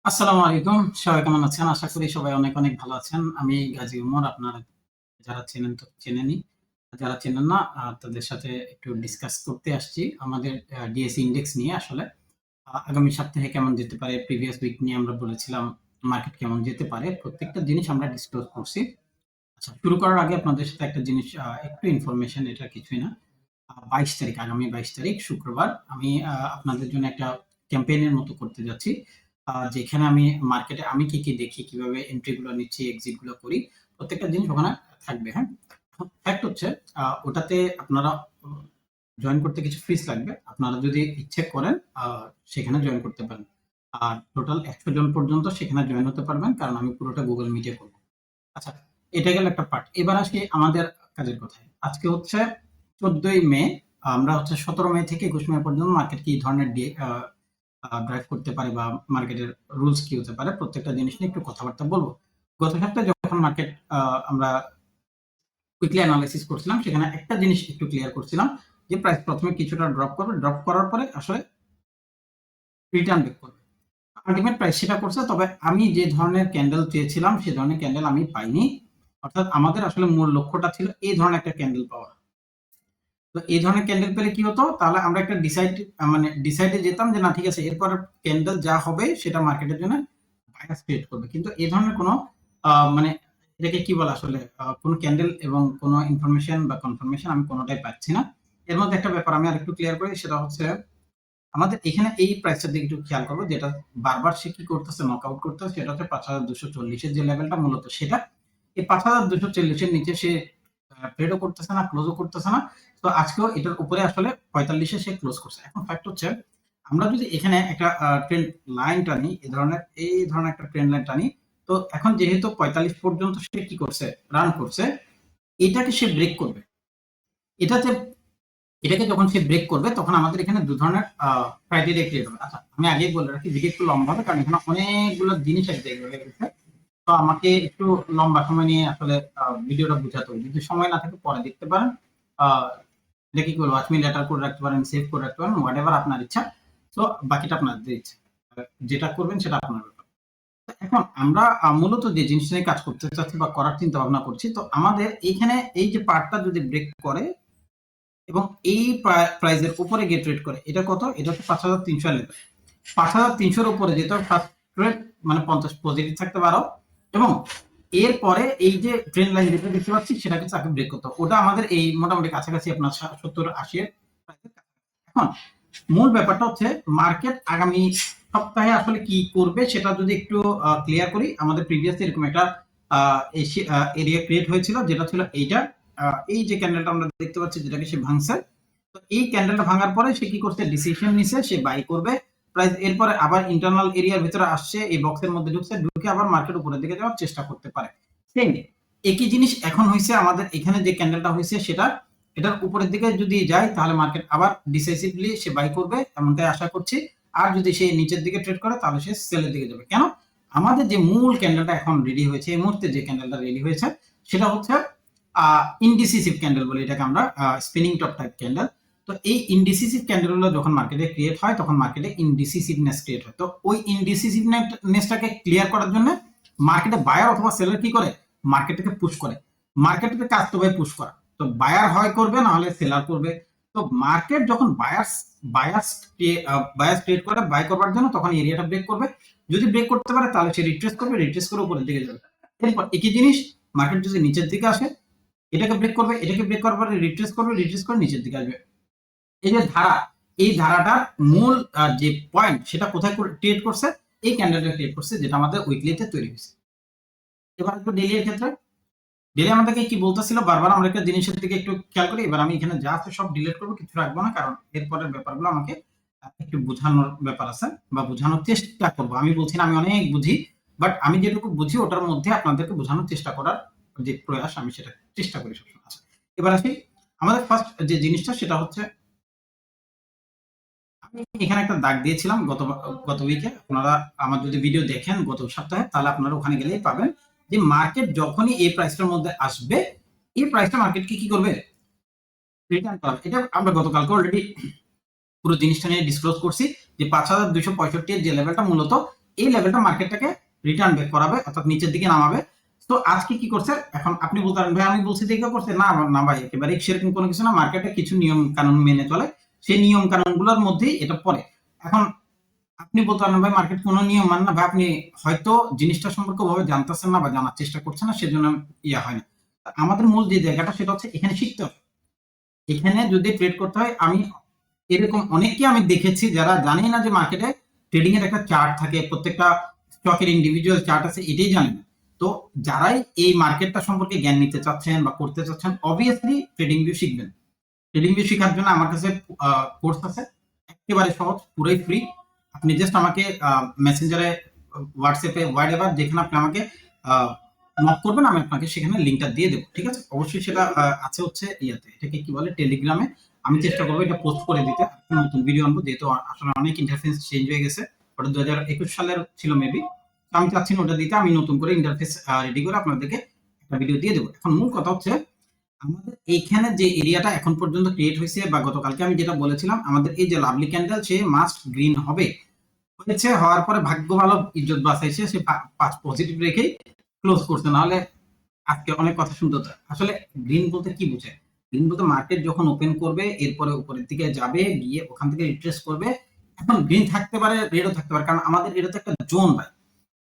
আসসালামু আলাইকুম। সবাই কেমন আছেন? আশা করি সবাই অনেক, অনেক ভালো আছেন। আমি গাজী উমর। আপনারা যারা চেনেন তো চেনেনই। যারা চেনেন না তাদের সাথে একটু ডিসকাস করতে আসছি আমাদের ডিএসই ইনডেক্স নিয়ে আসলে। আগামী সপ্তাহে কেমন যেতে পারে, প্রিভিয়াস উইক নিয়ে আমরা বলেছিলাম মার্কেট কেমন যেতে পারে। প্রত্যেকটা জিনিস আমরা ডিসক্লোজ করছি। আচ্ছা, শুরু করার আগে আপনাদের সাথে একটা জিনিস একটু ইনফরমেশন, এটা কিছুই না। ২২ তারিখ, আগামী ২২ তারিখ শুক্রবার আমি আপনাদের জন্য একটা ক্যাম্পেইনের মতো করতে যাচ্ছি। যেখানে আমি মার্কেটে আমি কি, কি দেখি, কিভাবে এন্ট্রি গুলো নিচ্ছি, এক্সিট গুলো করি। প্রত্যেকটা জিনিস ওখানে থাকবে, হ্যাঁ? ফ্যাক্ট হচ্ছে ওটাতে আপনারা জয়েন করতে কিছু ফিস লাগবে। আপনারা যদি ইচ্ছে করেন আ সেখানে জয়েন করতে পারেন। আর টোটাল ১০০ জন পর্যন্ত সেখানে জয়েন হতে পারবেন। কারণ আমি পুরোটা Google Meet এ করব। আচ্ছা, এটা গেল একটা পার্ট। এবার আসি আমাদের কাজের কথায়। আজকে হচ্ছে ১৪ই মে। আমরা হচ্ছে ১৭ মে থেকে ২১ মে পর্যন্ত মার্কেট কি ধরনের ড্রাইভ করতে পারে বা মার্কেটের রুলস কি হতে পারে, প্রত্যেকটা জিনিস নিয়ে একটু কথাবার্তা বলব। গত সপ্তাহে যখন মার্কেট আমরা উইকলি অ্যানালাইসিস করছিলাম, সেখানে একটা জিনিস একটু ক্লিয়ার করছিলাম যে প্রাইস ১ম এ কিছুটা ড্রপ করবে। ড্রপ করার পরে আসলে রিটার্ন ব্যাক করবে। আল্টিমেট প্রাইস সেটা করছে। তবে আমি যে ধরনের ক্যান্ডেল চেয়েছিলাম, সে ধরনের ক্যান্ডেল আমি পাইনি। অর্থাৎ আমাদের আসলে মূল লক্ষ্যটা ছিল এই ধরনের একটা ক্যান্ডেল পাওয়া। তো এই ধরনের ক্যান্ডেল পেলে কি হতো? তাহলে আমরা একটা ডিসাইডে যেতাম যে না, ঠিক আছে, এরপর ক্যান্ডেল যা হবে সেটা মার্কেটের জন্য বায়াস ক্রিয়েট করবে। কিন্তু এই ধরনের কোনো মানে এটাকে কি বলে আসলে, কোনো ক্যান্ডেল এবং কোনো ইনফরমেশন বা কনফার্মেশন আমি কোনটাই পাচ্ছি না। এর মধ্যে একটা ব্যাপার আমি আরেকটু ক্লিয়ার করি, সেটা হচ্ছে আমাদের এখানে এই প্রাইসটার দিকে একটু খেয়াল করবো, যেটা বারবার সে কি করতেছে, নকআউট করতেছে, সেটা হচ্ছে ৫,২৪০ এর যে লেভেলটা মূলত সেটা। এই ৫,২৪০ এর নিচে সে ট্রেডও করতেছে না, ক্লোজও করতেছে না। তো আজকেও এটার উপরে আসলে ৪৫ এ সে ক্লোজ করছে। এখন ফ্যাক্ট হচ্ছে আমরা যদি এখানে একটা ট্রেন্ড লাইন টানি, এই ধরনের একটা ট্রেন্ড লাইন টানি, তো এখন যেহেতু ৪৫ পর্যন্ত সে কি করছে, রান করছে, এটাকে সে ব্রেক করবে। এটাতে এটাকে যখন সে ব্রেক করবে তখন আমাদের এখানে ২ ধরনের ক্রাইটেরিয়া ক্রিয়েট হবে। আচ্ছা, আমি আগেই বলে রাখি ভিডিও একটু লম্বা হবে, কারণ এখানে অনেকগুলো জিনিস এক জায়গায় হয়ে গেছে। তো আমাকে একটু লম্বা সময় নিয়ে আসলে ভিডিওটা বুঝাতে হবে। যদি সময় না থাকে পরে দেখতে পারেন। আ এটা কি করবো, ৫ মিনিট লেটার করে রাখতে পারেন, সেভ করে রাখতে পারেন, হোয়াটএভার আপনার ইচ্ছা। তো বাকিটা আপনাদের ইচ্ছা। যেটা করবেন সেটা আপনার ব্যাপার। এখন আমরা মূলত যে জিনিসটা নিয়ে কাজ করতে চাচ্ছি বা করার চিন্তা ভাবনা করছি, তো আমাদের এইখানে এই যে পার্টটা যদি ব্রেক করে এবং এই প্রাইজের উপরে গিয়ে ট্রেড করে, এটা কত? এটা হচ্ছে ৫,৩০০ লেভেল। ৫,৩০০ এর উপরে যেটা ফার্স্ট ট্রেড মানে ৫০ পজিটিভ থাকতে পারো, এবং এরপরে এই যে ট্রেন্ড লাইন যেটা দেখতে পাচ্ছি সেটাকে তাকে ব্রেক করতে হবে। ওটা আমাদের এই মোটামুটি কাছাকাছি আপনার ৭০-৮০ এর প্রাইসের কাছাকাছি। এখন মূল ব্যাপারটা হচ্ছে মার্কেট আগামী সপ্তাহে আসলে কি করবে সেটা যদি একটু ক্লিয়ার করি। আমাদের প্রিভিয়াসলি এরকম একটা এরিয়া ক্রিয়েট হয়েছিল, যেটা ছিল এইটা। এই যে ক্যান্ডেলটা আমরা দেখতে পাচ্ছি যেটাকে সে ভাঙছে। তো এই ক্যান্ডেলটা ভাঙার পরে সে কি করছে, ডিসিশন নিছে সে বাই করবে। প্রাইস এরপরে আবার ইন্টারনাল এরিয়ার ভিতরে আসছে, এই বক্সের মধ্যে ঢুকছে, ঢুকে আবার মার্কেট উপরের দিকে যাওয়ার চেষ্টা করতে পারে। সেম একই জিনিস এখন হইছে আমাদের এখানে যে ক্যান্ডেলটা হইছে সেটা, এটার উপরের দিকে যদি যায় তাহলে মার্কেট আবার ডিসাইসিভলি সে বাই করবে এমনটাই আশা করছি। আর যদি সে নিচের দিকে ট্রেড করে তাহলে সে সেলের দিকে যাবে। কেন? আমাদের যে মূল ক্যান্ডেলটা এখন রেডি হয়েছে, এই মুহূর্তে যে ক্যান্ডেলটা রেডি হয়েছে সেটা হচ্ছে ইনডিসিসিভ ক্যান্ডেল বলি এটাকে আমরা, স্পিনিং টপ টাইপ ক্যান্ডেল। তো এই ইনডিসিসিভ ক্যান্ডেলগুলো যখন মার্কেটে ক্রিয়েট হয় তখন মার্কেটে ইনডিসিসিভনেস ক্রিয়েট হয়। তো ওই ইনডিসিসিভনেসটাকে ক্লিয়ার করার জন্য মার্কেটে বায়ার অথবা সেলার কি করে, মার্কেটটাকে পুশ করে। মার্কেটের কাজ তো ভাই পুশ করা। তো বায়ার হয় করবে, না হলে সেলার করবে। তো মার্কেট যখন বায়াস বায়াস ক্রিয়েট করে বাই করবার জন্য, তখন এরিয়াটা ব্রেক করবে। যদি ব্রেক করতে পারে তাহলে সে রিট্রেস করবে, রিট্রেস করে উপরের দিকে যাবে। এরপর একই জিনিস মার্কেট যদি নিচের দিকে আসে, এটাকে ব্রেক করবে, এটাকে ব্রেক করার পরে রিট্রেস করবে, রিট্রেস করে নিচের দিকে আসবে। এই যে ধারা, এই ধারাটার মূল যে পয়েন্ট সেটা কোথায় ক্রিয়েট করছে, এই ক্যান্ডেলটা ক্রিয়েট করছে, যেটা আমাদের উইকলিতে তৈরি হয়েছে। এবার একটু ডেইলি এর ক্ষেত্রে, ডেইলি আমাদেরকে কি বলতেছিল, বারবার আমরা একটা জিনিসের দিকে একটু খেয়াল করি। এবার আমি এখানে যা আছে সব ডিলিট করবো, কিছু রাখবো না, কারণ এরপরের ব্যাপারগুলো আমাকে একটু বোঝানোর ব্যাপার আছে বা বোঝানোর চেষ্টা করবো। আমি বলছি না আমি অনেক বুঝি, বাট আমি যেটুকু বুঝি ওটার মধ্যে আপনাদেরকে বোঝানোর চেষ্টা করার যে প্রয়াস, আমি সেটা চেষ্টা করি সবসময়। আচ্ছা, এবার আসি আমাদের ফার্স্ট যে জিনিসটা, সেটা হচ্ছে আমি এখানে একটা দাগ দিয়েছিলাম গত উইকে। আপনারা আমার যদি ভিডিও দেখেন গত সপ্তাহে, তাহলে আপনারা ওখানে গেলেই পাবেন যে মার্কেট যখনই এই প্রাইসটার মধ্যে আসবে, এই প্রাইসটা মার্কেটকে কি করবে, রিটার্ন করাবে। এটা আমরা গতকালকে অলরেডি পুরো জিনিসটা নিয়ে ডিসক্লোজ করছি যে ৫,২৬৫ এর যে লেভেলটা মূলত এই লেভেলটা মার্কেটটাকে রিটার্ন ব্যাক করাবে, অর্থাৎ নিচের দিকে নামাবে। তো আজকে কি করছে, এখন আপনি বলতে পারেন ভাই আমি বলছি দেখে করছে, না না ভাই একেবারে সেরকম কোনো কিছু না, মার্কেটে কিছু নিয়ম কানুন মেনে চলে, সেই নিয়ম কানুন গুলোর মধ্যেই এটা পড়ে। এখন আপনি বলতে পারেন ভাই মার্কেট কোনো নিয়ম মানে না, ভাই আপনি হয়তো জিনিসটা সম্পর্কে ওভাবে জানতেছেন না বা জানার চেষ্টা করছেন না, সেজন্য ইয়া হয় না। আমাদের মূল যে জায়গাটা সেটা হচ্ছে এখানে শিখতে হবে। এখানে যদি ট্রেড করতে হয়, আমি এরকম অনেককে আমি দেখেছি যারা জানে না যে মার্কেটে ট্রেডিং এর একটা চার্ট থাকে, প্রত্যেকটা স্টকের ইন্ডিভিজুয়াল চার্ট আছে, এটাই জানে না। তো যারাই এই মার্কেটটা সম্পর্কে জ্ঞান নিতে চাচ্ছেন বা করতে চাচ্ছেন, অবভিয়াসলি ট্রেডিং ভিউ শিখবেন। ট্রেডিং ভিউ শেখার জন্য আমার কাছে কোর্স আছে, একেবারে সহজ, পুরোই ফ্রি। আপনি জাস্ট আমাকে মেসেঞ্জারে, হোয়াটসঅ্যাপে, হোয়াট এভার যেখানে আপনি আমাকে নক করবেন, আমি আপনাকে সেখানে লিঙ্কটা দিয়ে দেবো, ঠিক আছে? অবশ্যই সেটা আছে হচ্ছে ইয়াতে, এটাকে কি বলে, টেলিগ্রামে। আমি চেষ্টা করবো এটা পোস্ট করে দিতে, নতুন ভিডিও আনবো, যেহেতু আসলে অনেক ইন্টারফেস চেঞ্জ হয়ে গেছে। ওটা 2021 সালের ছিল মেবি, আমি চাচ্ছি না ওটা দিতে, আমি নতুন করে ইন্টারফেস রেডি করে আপনাদেরকে একটা ভিডিও দিয়ে দেবো। এখন মূল কথা হচ্ছে আমাদের এইখানে যে এরিয়াটা এখন পর্যন্ত ক্রিয়েট হয়েছে, বা গতকালকে আমি যেটা বলেছিলাম, আমাদের এই যে লাভলি ক্যান্ডেল, সে মাস্ট গ্রিন হবে, হয়েছে। হওয়ার পরে ভাগ্য ভালো, ইজ্জত বাঁচাইছে, সে 5 পজিটিভ রেখেই ক্লোজ করছে, নাহলে আজকে অনেক কথা শুনতে হতো। আসলে গ্রিন বলতে কি বুঝে? গ্রিন বলতে মার্কেট যখন ওপেন করবে, এরপরে উপরের দিকে যাবে, গিয়ে ওখান থেকে রিট্রেস করবে। এখন গ্রিন থাকতে পারে, রেডও থাকতে পারে, কারণ আমাদের এটা তো একটা জোন ভাই।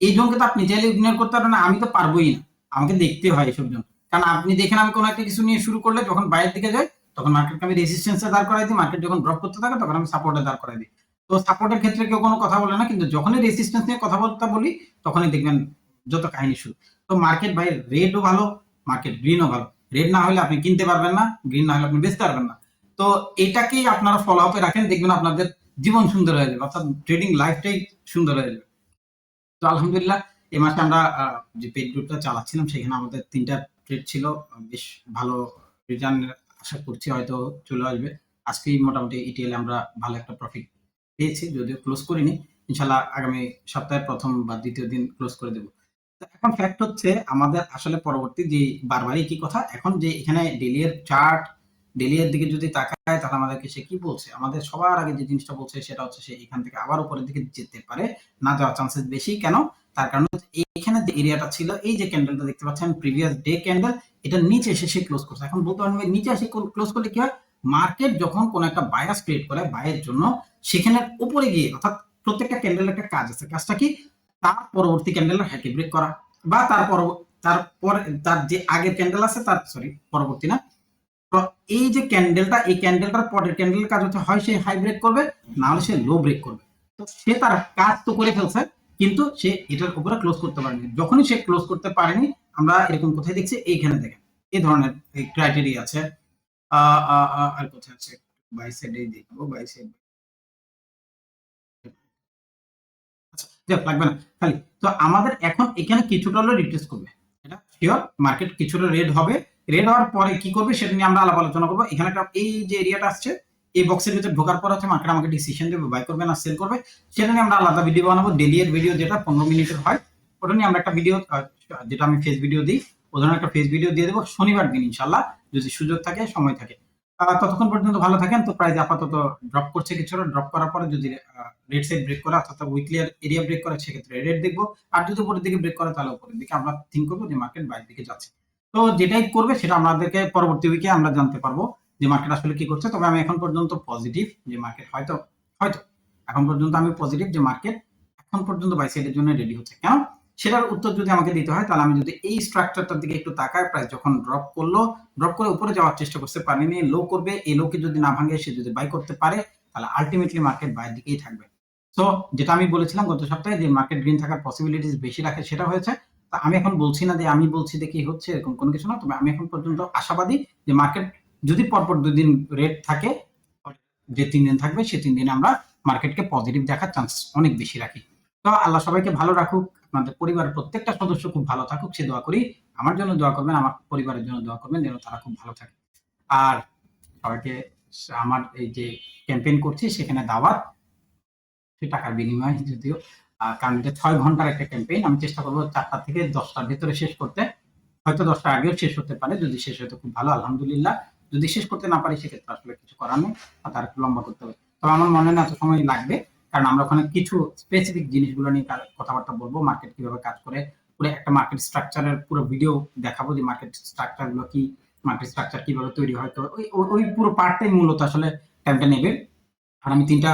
এই জোনকে তো আপনি চাইলে ইগনোর করতে পারবেন না, আমি তো পারবোই না, আমাকে দেখতে হয় এসব জোন। কারণ আপনি দেখেন আমি কোনো একটা কিছু নিয়ে শুরু করলে যখন বাইরের দিকে যায়, তখন মার্কেটকে আমি রেজিস্ট্যান্সে দাঁড় করাই দিই, মার্কেট যখন ড্রপ করতে থাকে তখন আমি সাপোর্টে দাঁড় করাই দিই। তো সাপোর্টের ক্ষেত্রে কেউ কোনো কথা বলে না, কিন্তু যখনই রেজিস্ট্যান্স নিয়ে কথা বলি, তখনই দেখবেন যত কাহিনী শুরু। তো মার্কেট ভাই রেডও ভালো, মার্কেট গ্রিনও ভালো। রেড না হলে আপনি কিনতে পারবেন না, গ্রিন না হলে আপনি বেচতে পারবেন না। তো এটাকেই আপনারা ফলো আপে রাখেন, দেখবেন আপনাদের জীবন সুন্দর হয়ে যাবে, অর্থাৎ ট্রেডিং লাইফটাই সুন্দর হয়ে যাবে। তো আলহামদুলিল্লাহ এই মাসে আমরা যে পেড গ্রুপটা চালাচ্ছিলাম, সেখানে আমাদের 3টা ট্রেড ছিল, বেশ ভালো রিটার্ন আশা করছি হয়তো চলে আসবে। আজকেই মোটামুটি ইটিএল আমরা ভালো একটা প্রফিট পেয়েছি, যদিও ক্লোজ করিনি। ইনশাল্লাহ আগামী সপ্তাহের প্রথম বা দ্বিতীয় দিন ক্লোজ করে দেবো। তো এখন ফ্যাক্ট হচ্ছে আমাদের আসলে পরবর্তী যে বারবারই কি কথা, এখন যে এখানে ডেলি এর চার্ট, ডেলি এর দিকে যদি তাকায়, তাহলে আমাদেরকে সে কি বলছে, আমাদের সবার আগে যে জিনিসটা বলছে সেটা হচ্ছে সে এখান থেকে আবার উপরের দিকে যেতে পারে, না যাওয়ার চান্সেস বেশি। কেন? তার কারণ হচ্ছে এইখানে যে এরিয়াটা ছিল, এই যে ক্যান্ডেলটা দেখতে পাচ্ছেন প্রিভিয়াস ডে ক্যান্ডেল, এটা নিচে এসে সে ক্লোজ করছে। এখন বলতে পারবেন নিচে এসে ক্লোজ করলে কি হয়, মার্কেট যখন কোন একটা বায়াস ক্রিয়েট করে বাইয়ের জন্য, সেখানে উপরে গিয়ে, অর্থাৎ প্রত্যেকটা ক্যান্ডেলের একটা কাজ আছে, কাজটা কি, তার পরবর্তী ক্যান্ডেলের হাইকে ব্রেক করা, বা তারপর তার যে আগের ক্যান্ডেল আছে তার, সরি পরবর্তী না, তো এই যে ক্যান্ডেলটা, এই ক্যান্ডেলটার পরের ক্যান্ডেলের কাজ হচ্ছে হয় সে হাই ব্রেক করবে, না হলে সে লো ব্রেক করবে। তো সে তার কাজ তো করে ফেলছে, কিন্তু সে এটার উপরে ক্লোজ করতে পারেনি। যখনই সে ক্লোজ করতে পারেনি, আমরা এরকম কোথায় দেখছি, এইখানে দেখেন এই ধরনের ক্রাইটেরিয়া আছে। আর কোথায় আছে, বাই সাইডে দেখবো, বাই সাইড, আচ্ছা যাক লাগবে না খালি। তো আমাদের এখন এখানে কিছুটা হলো রিট্রেস করবে, এটা শিওর। মার্কেট কিছুটা রেড হবে, রেড হওয়ার পরে কি করবে সেটা নিয়ে আমরা আলাপ আলোচনা করবো। এখানে একটা এই যে এরিয়াটা আসছে, এই বক্সের ভিতরে ঢোকার পর হচ্ছে মার্কেট আমাকে ডিসিশন দেবে, বাই করবে না সেল করবে, সেটা নিয়ে আমরা আলাদা ভিডিও বানাবো। ডেলি এর ভিডিও যেটা 15 মিনিটের হয়, ওটা নিয়ে আমরা একটা ভিডিও, যেটা আমি ফেস ভিডিও দিই, ওই ধরনের একটা ফেস ভিডিও দিয়ে দেবো শনিবার দিন ইনশাল্লাহ, যদি সুযোগ থাকে, সময় থাকে। ততক্ষণ পর্যন্ত ভালো থাকেন। তো প্রাইস আপাতত ড্রপ করছে কিছুটা, ড্রপ করার পরে যদি রেড সাইড ব্রেক করে, অর্থাৎ উইকলি এরিয়া ব্রেক করে, সেক্ষেত্রে রেড দেখবো। আর যদি উপরের দিকে ব্রেক করে, তাহলে উপরের দিকে আমরা থিঙ্ক করবো যে মার্কেট বাইরের দিকে যাচ্ছে। তো যেটাই করবে সেটা আমাদেরকে পরবর্তী উইকে আমরা জানতে পারবো যে মার্কেট আসলে কি করছে। তবে আমি এখন পর্যন্ত পজিটিভ যে মার্কেট হয়তো হয়তো এখন পর্যন্ত আমি পজিটিভ যে মার্কেট এখন পর্যন্ত বাই সাইডের জন্য রেডি হচ্ছে। কেন? সেটার উত্তর যদি আমাকে দিতে হয়, তাহলে আমি যদি এই স্ট্রাকচারটার দিকে একটু তাকাই, প্রাইস যখন ড্রপ করলো, ড্রপ করে উপরে যাওয়ার চেষ্টা করতে পারেনি, লো করবে, এই লোকে যদি না ভাঙে, সে যদি বাই করতে পারে, তাহলে আলটিমেটলি মার্কেট বাইরের দিকেই থাকবে। সো যেটা আমি বলেছিলাম গত সপ্তাহে, যে মার্কেট গ্রিন থাকার পসিবিলিটিস বেশি রাখে, সেটা হয়েছে। তা আমি এখন বলছি না যে আমি বলছি দেখি হচ্ছে, এরকম কোনো কিছু না। তবে আমি এখন পর্যন্ত আশাবাদী যে মার্কেট যদি পরপর 2 দিন রেট থাকে, যে 3 দিন থাকবে, সে 3 দিনে আমরা মার্কেটকে পজিটিভ দেখার চান্স অনেক বেশি রাখি। তো আল্লাহ সবাইকে ভালো রাখুক, আপনাদের পরিবারের প্রত্যেকটা সদস্য খুব ভালো থাকুক, সে দোয়া করি। আমার জন্য দোয়া করবেন, আমার পরিবারের জন্য দোয়া করবেন, যেন তারা খুব ভালো থাকে। আর সবাইকে আমার এই যে ক্যাম্পেইন করছি, সেখানে দাওয়াত, সে টাকার বিনিময়ে যদিও, কারণ এটা 6 ঘন্টার একটা ক্যাম্পেইন। আমি চেষ্টা করবো 4টা থেকে 10টার ভিতরে শেষ করতে, হয়তো 10টার আগেও শেষ হতে পারে। যদি শেষ হয় তো খুব ভালো, আলহামদুলিল্লাহ। যদি শেষ করতে না পারি, সেক্ষেত্রে আসলে কিছু করার নেই, তার একটু লম্বা করতে হবে। তবে আমার মনে হয় না এত সময় লাগবে, কারণ আমরা ওখানে কিছু স্পেসিফিক জিনিসগুলো নিয়ে কথাবার্তা বলবো, মার্কেট কিভাবে কাজ করে, পুরো একটা মার্কেট স্ট্রাকচারের পুরো ভিডিও দেখাবো যে মার্কেট স্ট্রাকচার গুলো কি, মার্কেট স্ট্রাকচার কিভাবে তৈরি হয়। তো ওই পুরো পার্টটাই মূলত আসলে টাইমটা নেবে। আর আমি ৩ টা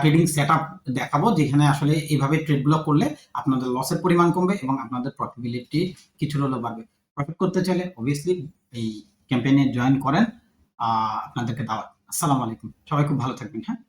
ট্রেডিং সেটআপ দেখাবো যেখানে আসলে এইভাবে ট্রেডগুলো করলে আপনাদের লসের পরিমাণ কমবে এবং আপনাদের প্রফিটেবিলিটি কিছুটা হলেও বাড়বে। প্রফিট করতে চাইলে অবভিয়াসলি এই ক্যাম্পেইনে জয়েন করেন। আপনাদেরকে দাওয়াত। আসসালামু আলাইকুম। সবাই খুব ভালো থাকবেন, হ্যাঁ?